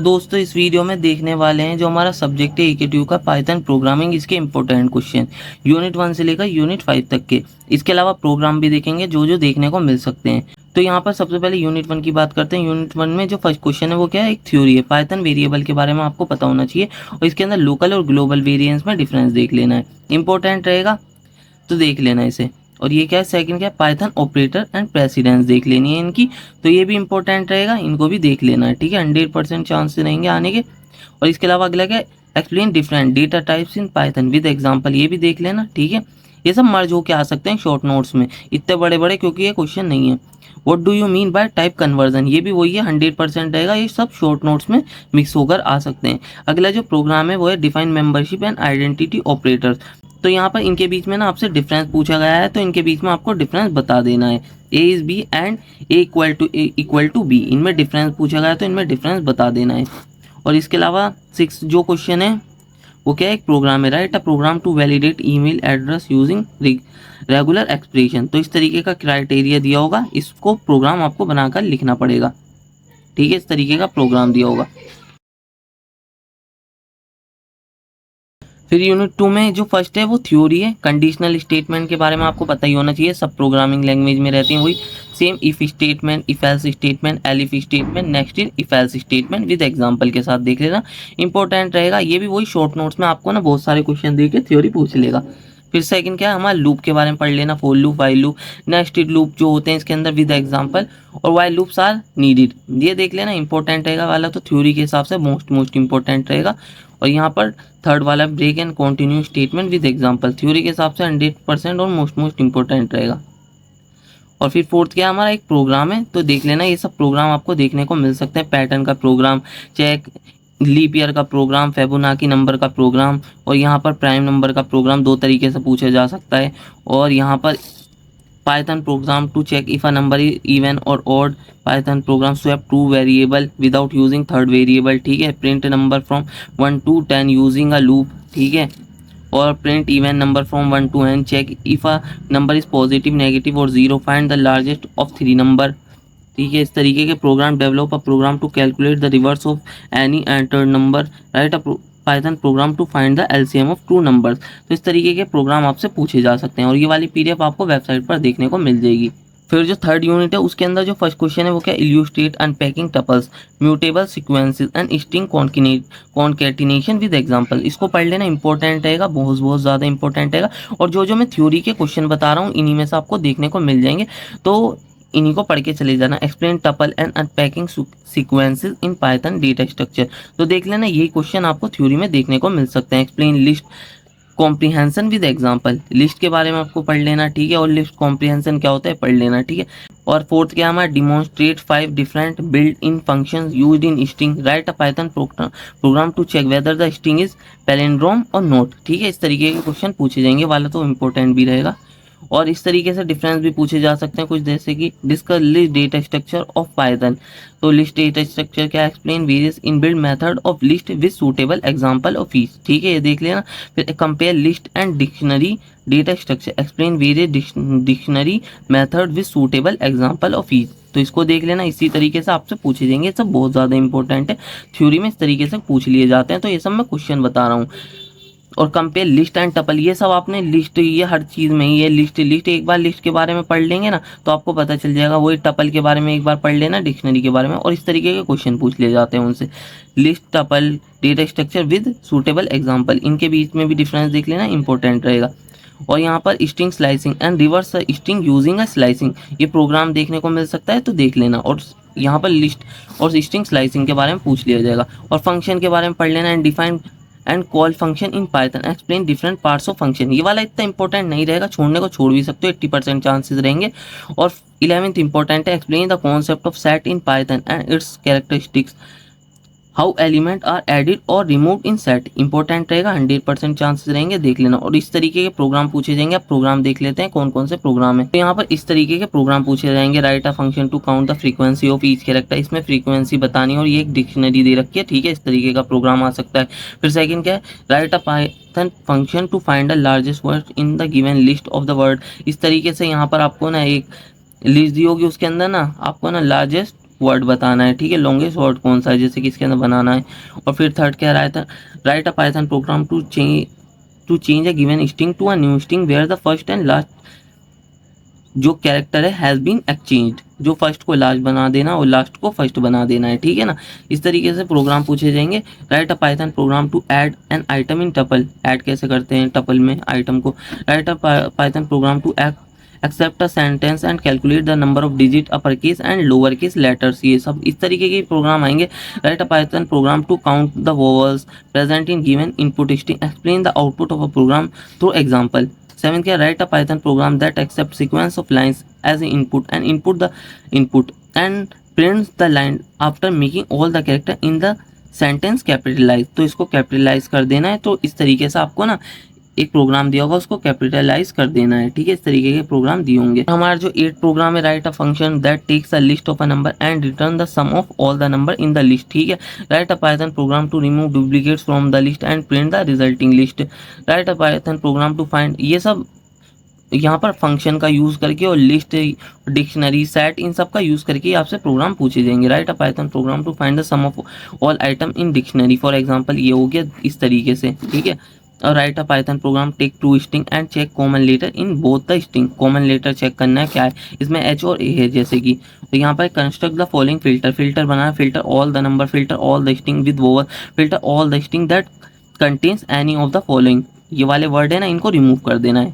तो दोस्तों इस वीडियो में देखने वाले हैं जो हमारा सब्जेक्ट है EK2 का पाइथन प्रोग्रामिंग, इसके इंपॉर्टेंट क्वेश्चन यूनिट 1 से लेकर यूनिट 5 तक के। इसके अलावा प्रोग्राम भी देखेंगे जो जो देखने को मिल सकते हैं। तो यहाँ पर सबसे पहले यूनिट 1 की बात करते हैं। यूनिट 1 में जो फर्स्ट क्वेश्चन है वो क्या है, एक थ्योरी है। पाइथन वेरिएबल के बारे में आपको पता होना चाहिए और इसके अंदर लोकल और ग्लोबल वेरिएंस में डिफरेंस देख लेना है, इंपॉर्टेंट रहेगा तो देख लेना इसे। और ये क्या है, सेकंड क्या है, पाइथन ऑपरेटर एंड प्रेसिडेंस देख लेनी है इनकी, तो ये भी इंपॉर्टेंट रहेगा, इनको भी देख लेना है। ठीक है, 100% चांस रहेंगे आने के। और इसके अलावा अगला क्या है, explain different data types in Python with example, ये भी देख लेना। ठीक है, ये सब मर्ज होके आ सकते हैं शॉर्ट नोट्स में, इतने बड़े बड़े क्योंकि ये क्वेश्चन नहीं है। What do you mean bye type conversion, ये भी वही है, 100% रहेगा, ये सब शॉर्ट नोट्स में मिक्स होकर आ सकते हैं। अगला जो प्रोग्राम है वो है define membership and identity operators. तो यहाँ पर इनके बीच में ना आपसे डिफरेंस पूछा गया है, तो इनके बीच में आपको डिफरेंस बता देना है। A is B and A equal to B, इनमें डिफरेंस पूछा गया है तो इनमें डिफरेंस बता देना है। और इसके अलावा 6 जो क्वेश्चन है वो क्या है, एक प्रोग्राम है, write a program to validate email address using regular expression. तो इस तरीके का क्राइटेरिया दिया होगा, इसको प्रोग्राम आपको बनाकर लिखना पड़ेगा। ठीक है, इस तरीके का प्रोग्राम दिया होगा। फिर यूनिट 2 में जो फर्स्ट है वो थ्योरी है। कंडीशनल स्टेटमेंट के बारे में आपको पता ही होना चाहिए, सब प्रोग्रामिंग लैंग्वेज में रहती हैं वही same. If statement, if else statement, elif statement, next if else statement with example के साथ देख लेना, इंपॉर्टेंट रहेगा। ये भी वही शॉर्ट नोट्स में आपको ना बहुत सारे क्वेश्चन दे के थ्योरी पूछ लेगा। फिर सेकंड क्या है, हमारा लूप के बारे में पढ़ लेना, for loop, while loop, nested loop जो होते हैं इसके अंदर विद एग्जांपल, और व्हाइल लूप्स आर नीडेड, ये देख लेना, इंपॉर्टेंट रहेगा वाला, तो थ्योरी के हिसाब से मोस्ट इंपॉर्टेंट रहेगा। और यहाँ पर थर्ड वाला break and continue statement with example, theory के हिसाब से 100% और मोस्ट इंपॉर्टेंट रहेगा। और फिर फोर्थ क्या हमारा एक प्रोग्राम है, तो देख लेना, ये सब प्रोग्राम आपको देखने को मिल सकते हैं। पैटर्न का प्रोग्राम, चेक, लीप ईयर का प्रोग्राम, फेबोनाची नंबर का प्रोग्राम, और यहाँ पर प्राइम नंबर का प्रोग्राम, दो तरीके से पूछा जा सकता है। और यहाँ पर Python program to check if a number is even और odd, Python program swap two variable without using third variable. ठीक है, print number from 1 to 10 using a loop. ठीक है, और print even number from 1 to n, check if a number is positive, negative और zero, find the largest of 3 number. ठीक है, इस तरीके के program, develop a program to calculate the reverse of any entered number, write a Python program to find the LCM of two numbers. तो इस तरीके के प्रोग्राम आपसे पूछे जा सकते हैं, और ये वाली पीडीएफ आपको वेबसाइट पर देखने को मिल जाएगी। फिर जो थर्ड यूनिट है उसके अंदर जो फर्स्ट क्वेश्चन है वो क्या, illustrate unpacking tuples, mutable sequences and string concatenation with example. इसको पढ़ लेना, इंपॉर्टेंट रहेगा, बहुत ज़्यादा इंपॉर्टेंट रहेगा। और जो मैं थ्योरी के क्वेश्चन बता रहा हूँ इन्हीं में से आपको देखने को मिल जाएंगे, तो इन्हीं को पढ़ के चले जाना। Explain tuple and unpacking sequences in Python data structure, तो देख लेना, यही क्वेश्चन आपको थ्योरी में देखने को मिल सकते हैं। Explain list comprehension with example, list के बारे में आपको पढ़ लेना। ठीक है, और लिस्ट कॉम्प्रिहेंशन क्या होता है पढ़ लेना। ठीक है, और फोर्थ क्या हमारा, demonstrate 5 different built in functions used in string, write a Python program to check whether the string is palindrome और नोट। ठीक है, इस तरीके के क्वेश्चन पूछे जाएंगे, वाला तो इंपॉर्टेंट भी रहेगा। और इस तरीके से डिफरेंस भी पूछे जा सकते हैं कुछ, जैसे कि discuss list data structure of Python, तो लिस्ट डेटा स्ट्रक्चर क्या, explain various inbuilt method of list with suitable example of each. ठीक है, ये देख लेना। फिर compare list and dictionary data structure, explain various dictionary method with suitable example of each, तो इसको देख लेना। इसी तरीके से आपसे पूछे जाएंगे, सब बहुत ज़्यादा इंपॉर्टेंट है, थ्योरी में इस तरीके से पूछ लिए जाते हैं, तो ये सब मैं क्वेश्चन बता रहा हूँ। और कंपेयर लिस्ट एंड टपल, ये सब आपने लिस्ट, ये हर चीज़ में ये लिस्ट एक बार लिस्ट के बारे में पढ़ लेंगे ना तो आपको पता चल जाएगा। वही टपल के बारे में एक बार पढ़ लेना, डिक्शनरी के बारे में, और इस तरीके के क्वेश्चन पूछ लिए जाते हैं उनसे। List, tuple, data structure with suitable example, इनके बीच में भी डिफरेंस देख लेना, इंपॉर्टेंट रहेगा। और यहाँ पर string slicing and reverse string using a slicing, ये प्रोग्राम देखने को मिल सकता है, तो देख लेना। और यहाँ पर लिस्ट और स्ट्रिंग स्लाइसिंग के बारे में पूछ लिया जाएगा। और फंक्शन के बारे में पढ़ लेना, and define and call function in Python, explain different parts of function, ये वाला इतना इंपॉर्टेंट नहीं रहेगा, छोड़ने को छोड़ भी सकते हो, 80% चांसेस रहेंगे। और 11th इंपॉर्टेंट है, explain the concept of set in Python and its characteristics, how element are added और रिमूव इन सेट, इंपॉर्टेंट रहेगा, 100% चांसेस रहेंगे, देख लेना। और इस तरीके के प्रोग्राम पूछे जाएंगे, आप प्रोग्राम देख लेते हैं कौन कौन से प्रोग्राम है। तो यहाँ पर इस तरीके के प्रोग्राम पूछे जाएंगे, write a function to count the frequency of each character, इसमें फ्रीक्वेंसी बतानी है और ये एक डिक्शनरी दे रखी है। ठीक है, इस तरीके का प्रोग्राम आ सकता है। फिर सेकंड क्या है, write a Python function to find the largest word in the given list of the word, इस तरीके से यहाँ पर आपको ना एक लिस्ट दी होगी, उसके अंदर ना आपको ना लार्जेस्ट वर्ड बताना है, ठीक है, लॉन्गेस्ट वर्ड कौन सा है जैसे कि इसके अंदर बनाना है। और फिर थर्ड कह रहा है write a Python program to change a given string to a new string where the first and last जो कैरेक्टर है हैज़ बीन एक्सचेंज्ड, जो फर्स्ट को लास्ट बना देना और लास्ट को फर्स्ट बना देना है, ठीक है ना। इस तरीके से प्रोग्राम पूछे जाएंगे। Write a Python program to add an item in tuple, add कैसे करते हैं टपल में आइटम को। Write a Python program to accept a sentence and calculate the number of digit upper case and lower case letters, ये सब इस तरीके के प्रोग्राम आएंगे। Write a Python program to count the vowels present in given input string, explain the output of a program through example. Seventh क्या, write a Python program that accepts sequence of lines as an input and input and prints the line after making all the character in the sentence capitalize। तो इसको capitalise कर देना है। तो इस तरीके से आपको ना एक प्रोग्राम दिया होगा उसको कैपिटलाइज कर देना है, ठीक है। इस तरीके के प्रोग्राम दिए होंगे। हमारा जो 8 प्रोग्राम है, write a function that takes a list of a number and return the sum of all the number in the list, ठीक है। Write a Python program to remove duplicates from the list and print the resulting list. Write a Python program to find, ये सब यहाँ पर function का use करके और list, dictionary, set, इन सब का यूज करके आपसे प्रोग्राम पूछे जाएंगे। Write a Python program to find the sum of all item in dictionary, for example ये हो गया इस तरीके से, ठीक है। और write a Python program take two string and check common letter in both the string, common letter check करना है क्या है इसमें, एच और ए है जैसे कि। तो यहाँ पर construct the following filter, filter banana, filter all the number, filter all the string with vowel, filter all the string that contains any of the following, ये वाले वर्ड है ना इनको रिमूव कर देना है।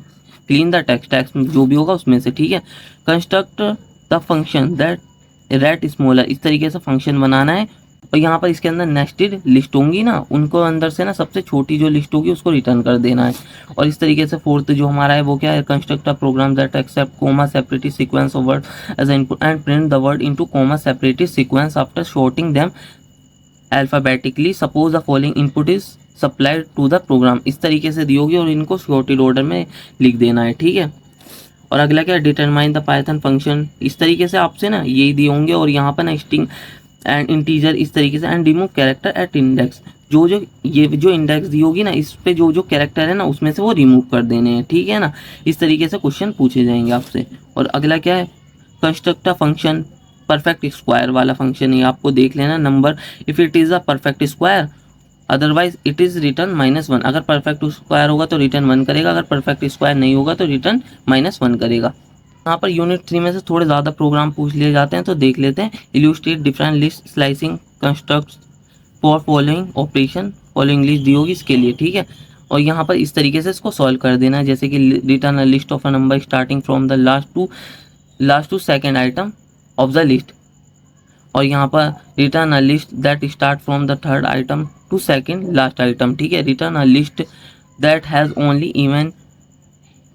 क्लीन द टेक्स्ट, टेक्स्ट जो भी होगा उसमें से, ठीक है। Construct the function that rate smaller, इस तरीके से फंक्शन बनाना है। और यहाँ पर इसके अंदर नेस्टेड लिस्ट होंगी ना, उनको अंदर से ना सबसे छोटी जो लिस्ट होगी उसको रिटर्न कर देना है। और इस तरीके से फोर्थ जो हमारा है वो क्या है, construct a program that accept comma separated sequence of word as input and print the word into comma separated sequence after sorting them alphabetically, suppose the following input is supplied to the program, इस तरीके से दी होगी और इनको shorted order में लिख देना है, ठीक है। और अगला क्या, डिटरमाइन द पाइथन फंक्शन, इस तरीके से आपसे ना यही दिए होंगे। और यहाँ पर ना स्ट्रिंग एंड इंटीजर इस तरीके से, and remove character eight index, जो ये जो इंडेक्स दी होगी ना इस पे जो कैरेक्टर है ना उसमें से वो रिमूव कर देने हैं, ठीक है ना। इस तरीके से क्वेश्चन पूछे जाएंगे आपसे। और अगला क्या है, construct a function, perfect square वाला फंक्शन है, आपको देख लेना। Number if it is a perfect square otherwise it is return -1, अगर परफेक्ट स्क्वायर होगा तो रिटर्न 1 करेगा, अगर परफेक्ट स्क्वायर नहीं होगा तो रिटर्न -1 करेगा। यहाँ पर यूनिट 3 में से थोड़े ज़्यादा प्रोग्राम पूछ लिए जाते हैं, तो देख लेते हैं। Illustrate different list slicing construct for following operation, following list दी होगी इसके लिए, ठीक है। और यहाँ पर इस तरीके से इसको सॉल्व कर देना है, जैसे कि return a list of a number starting from the last to second item of the list. और यहाँ पर return a list that start from the third item to second last item, ठीक है। Return a list that has only even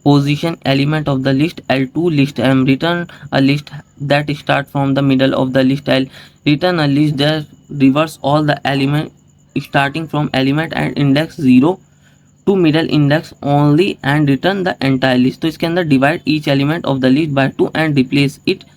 position element of the list L2 list M, return a list that start from the middle of the list L, return a list that reverse all the element starting from element and index 0 to middle index only and return the entire list। तो इसके अंदर divide each element of the list by 2 and replace it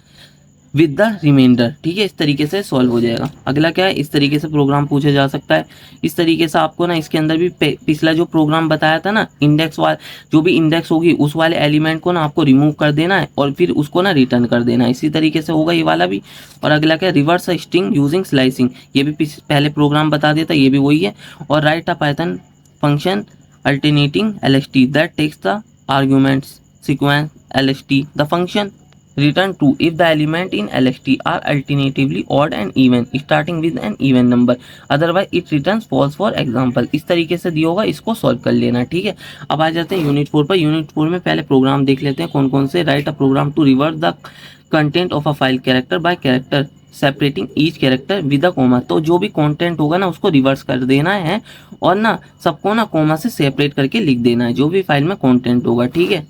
with the reminder, ठीक है। इस तरीके से solve हो जाएगा। अगला क्या है, इस तरीके से प्रोग्राम पूछा जा सकता है। इस तरीके से आपको ना इसके अंदर भी पिछला जो प्रोग्राम बताया था ना, इंडेक्स वाला जो भी इंडेक्स होगी उस वाले एलिमेंट को ना आपको रिमूव कर देना है और फिर उसको ना रिटर्न कर देना है, इसी तरीके से होगा ये वाला भी। और अगला क्या, रिवर्स स्ट्रिंग यूजिंग स्लाइसिंग, ये भी पहले प्रोग्राम बता देता, ये भी वही है। और write a Python function alternating LST that takes the arguments sequence LST the function return true if the element in LST are alternatively odd and even starting with an even number, otherwise it returns false for example। इस तरीके से दिया होगा, इसको solve कर लेना, ठीक है। अब आ जाते हैं यूनिट 4 पर। यूनिट 4 में पहले प्रोग्राम देख लेते हैं कौन कौन से। Write a program to reverse the content of a file character by character separating each character with a comma, तो जो भी कंटेंट होगा ना उसको रिवर्स कर देना है और ना सबको ना कोमा से सेपरेट करके लिख देना है, जो भी फाइल में कंटेंट होगा, ठीक है।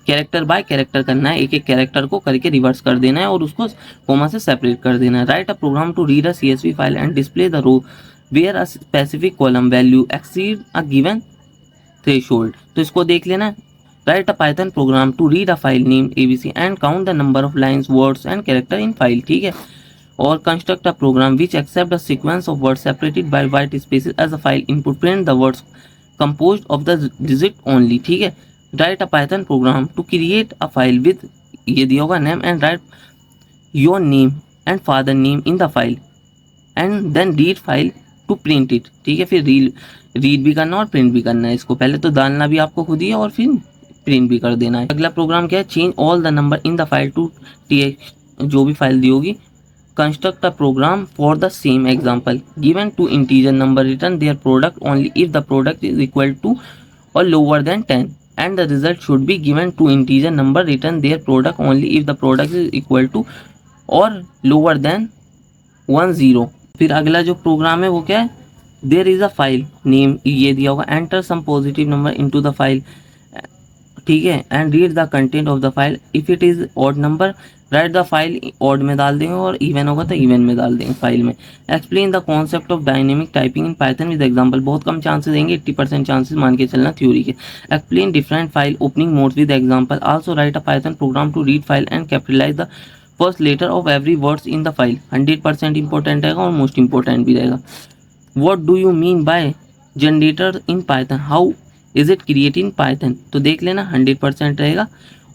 कैरेक्टर बाय कैरेक्टर करना है, एक एक कैरेक्टर को करके रिवर्स कर देना है और उसको कोमा से सेपरेट कर देना है। Write a program to read a CSV file and display the row where a specific column value exceed a given threshold, तो इसको देख लेना। Write a Python program to read a file name ABC and count the number of lines words and character in file, ठीक है। और construct a program which accept a sequence of words separated by white spaces as a file input, print the words composed of the digit only, ठीक है। Write a Python program to create a file with, ये दिया होगा name and write your name and father name in the file and then read file to print it. ठीक है, फिर read भी करना और प्रिंट भी करना है। इसको पहले तो डालना भी आपको खुद ही है और फिर प्रिंट भी कर देना है। अगला प्रोग्राम क्या है, change all the number in the file to TX, जो भी फाइल दी होगी। Construct a program for the same example given to integer number return their product only if the product is equal to और lower than 10 and the result should be given to integer number return their product only if the product is equal to or lower than 10। फिर अगला जो programme है वो क्या है, there is a file name ये दिया होगा, enter some positive number into the file. ठीक है, and read the content of the file. If it is odd number write the file odd में डाल देंगे और इवन होगा तो इवन में डाल देंगे फाइल में। Explain the concept of dynamic typing in Python with example. बहुत कम चांसेस देंगे, 80% चांसेस मान के चलना थ्योरी के। Explain different file opening modes with example. Also write a Python program to read file and capitalize the first letter of every words in the file. 100% important रहेगा और most important भी रहेगा। What do you mean by generator in Python, how is it create in Python, तो देख लेना 100% रहेगा।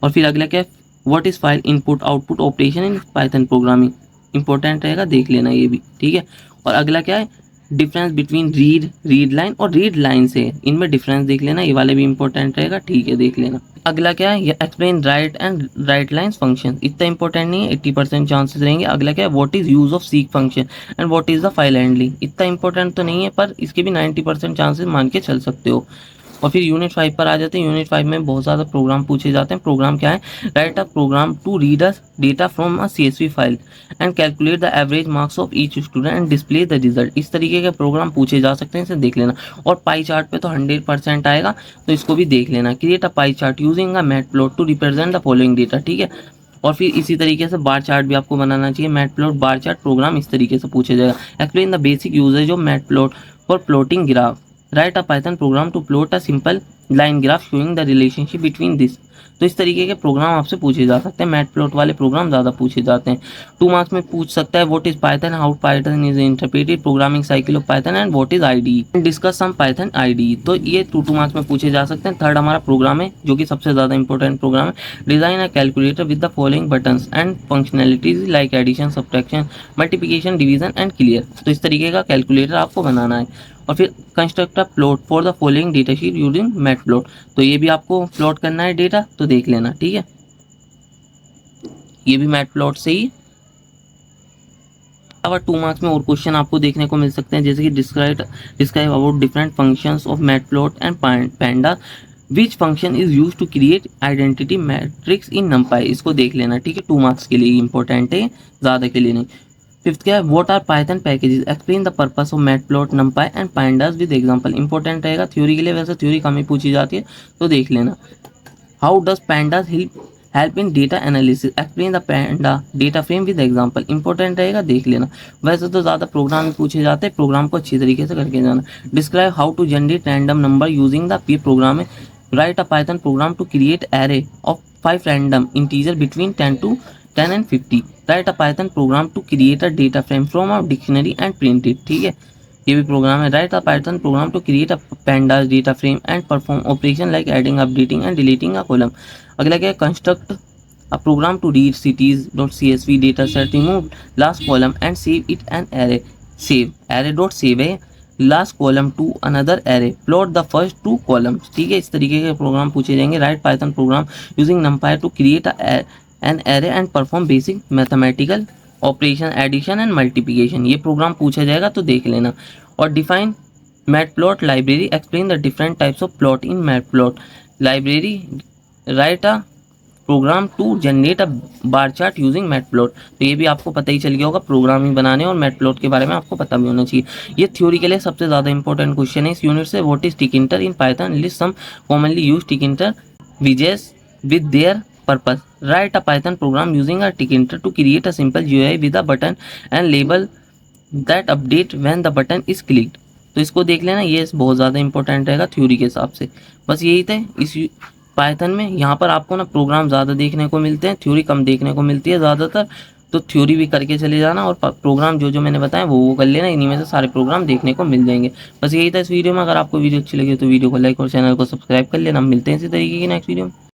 और फिर अगला क्या है, what is file input output operation in Python programming, important रहेगा, देख लेना ये भी। ठीक है, और अगला क्या है, डिफरेंस बिटवीन रीड लाइन और रीड लाइन से, इनमें डिफरेंस देख लेना, ये वाले भी इंपॉर्टेंट रहेगा। ठीक है, देख लेना। अगला क्या है, explain right and right lines function, इतना इंपॉर्टेंट नहीं है, 80% चांसेस रहेंगे। अगला क्या है, what is use of seek function and what is the file handling, इतना इंपॉर्टेंट तो नहीं है पर इसके भी 90% चांसेस मान के चल सकते हो। और फिर यूनिट 5 पर आ जाते हैं। यूनिट 5 में बहुत ज़्यादा प्रोग्राम पूछे जाते हैं। प्रोग्राम क्या है, write a program to read a data from a CSV file and calculate the average marks of each student and display the result. इस तरीके के प्रोग्राम पूछे जा सकते हैं, इसे देख लेना। और पाई चार्ट पे तो 100% आएगा, तो इसको भी देख लेना। Create a pie chart using a matplot to represent the following data. ठीक है, और फिर इसी तरीके से बार चार्ट भी आपको बनाना चाहिए। मैटप्लॉट बार चार्ट प्रोग्राम इस तरीके से पूछा जाएगा। Explain the basic usage of matplot for plotting graph. Write a Python program to plot a simple line graph showing the relationship between this. तो इस तरीके के प्रोग्राम आपसे पूछे जा सकते हैं। मैटप्लॉट वाले प्रोग्राम ज़्यादा पूछे जाते हैं। 2 मार्क्स में पूछ सकता है, what is Python, how Python is interpreted, programming cycle of Python and what is IDE, discuss some Python IDE। तो ये 2 मार्क्स में पूछे जा सकते हैं। थर्ड हमारा प्रोग्राम है जो कि सबसे ज़्यादा इंपॉर्टेंट प्रोग्राम है। Design a calculator with the following buttons and functionalities like addition, subtraction, multiplication, division and clear. तो इस तरीके का कैलकुलेटर आपको बनाना है। और फिर construct a plot for the following data sheet using matplot. तो ये भी आपको प्लॉट करना है डेटा, तो देख लेना। ठीक है, ये भी मैटप्लॉट से ही। अब 2 मार्क्स में और क्वेश्चन आपको देखने को मिल सकते हैं, जैसे कि describe about different functions of matplot and panda, which function is use to create identity matrix in NumPy. इसको देख लेना। ठीक है, 2 मार्क्स के लिए इंपॉर्टेंट है, ज़्यादा के लिए नहीं। फिफ्थ क्या है, what are Python packages, explain the purpose of matplot, NumPy and pandas with example. Important रहेगा थ्योरी के लिए, वैसे थ्योरी कम ही पूछी जाती है, तो देख लेना। How does pandas help in data analysis, explain the Panda data frame with example. Important रहेगा, देख लेना। वैसे तो ज़्यादा प्रोग्राम ही पूछे जाते हैं, प्रोग्राम को अच्छी तरीके से करके जाना। Describe how to generate random number using the P program है। Write a Python program to create array of 5 random integer between 10 and 50। Write a Python program to create a data frame from a dictionary and print it. ठीक है, ये भी program है। Write a Python program to create a pandas data frame and perform operation like adding, updating and deleting a column. अगला क्या है, construct a program to read cities.csv data set, remove last column and save it an array. Save array dot save है last column to another array, plot the first 2 columns. ठीक है, इस तरीके के program पूछे जाएंगे। Write Python program using numpy to create an array and perform basic mathematical operation, addition and multiplication. ये program पूछा जाएगा, तो देख लेना। और define matplot library, explain the different types of plot in matplot library. Write a program to generate a bar chart using matplot. तो ये भी आपको पता ही चल गया होगा, प्रोग्रामिंग बनाने और मैटप्लॉट के बारे में आपको पता भी होना चाहिए। ये थ्योरी के लिए सबसे ज़्यादा इंपॉर्टेंट क्वेश्चन है इस यूनिट से। What is Tkinter in Python, list some commonly use Tkinter विजेस with their purpose. Write a Python program using a ticketer to create a simple GUI with a button and label that update when the button is clicked. तो इसको देख लेना, ये बहुत ज़्यादा important रहेगा theory के हिसाब से। बस यही थे इस पाइथन में। यहाँ पर आपको ना प्रोग्राम ज़्यादा देखने को मिलते हैं, थ्योरी कम देखने को मिलती है ज़्यादातर। तो थ्योरी भी करके चले जाना और प्रोग्राम जो जो मैंने बताया वो कर लेना, इन्हीं में से सारे प्रोग्राम देखने को मिल जाएंगे। बस यही था इस वीडियो में। अगर आपको वीडियो अच्छी लगी तो वीडियो को लाइक और चैनल को सब्सक्राइब कर लेना। मिलते हैं इसी तरीके की नेक्स्ट वीडियो में।